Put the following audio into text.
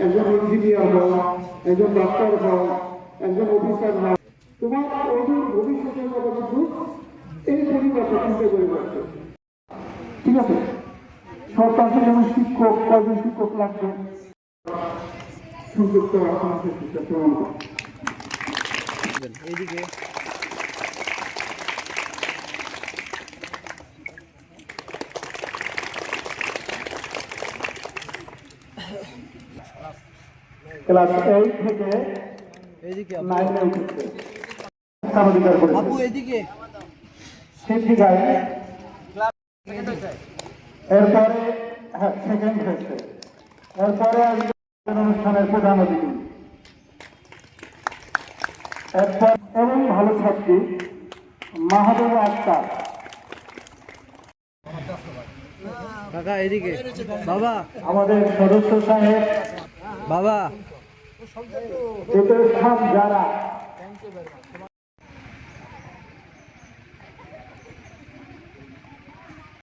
একজন ইঞ্জিনিয়ার হও, একজন ডাক্তার হও, একজন অফিসার হও, তোমার ওদের ভবিষ্যতের কথা কিন্তু এই পরিবারটা চিন্তা করে রাখছে। ঠিক আছে, সরকার যেমন শিক্ষক, কয়জন শিক্ষক লাগবে সংযুক্ত এইদিকে ক্লাস 8 থেকে এইদিকে 9 এ উঠেছে স্বাভাবিকার করে আপু এইদিকে শিক্ষিকায় এরপরে সেকেন্ড হয়েছে, এরপরে অনুষ্ঠানের প্রধান অতিথি, এরপর এবং ভালো ছাত্রী মাহবুব আক্তার। কাকা এদিকে বাবা, আমাদের সদস্য সাহেব বাবা এদের সব যারা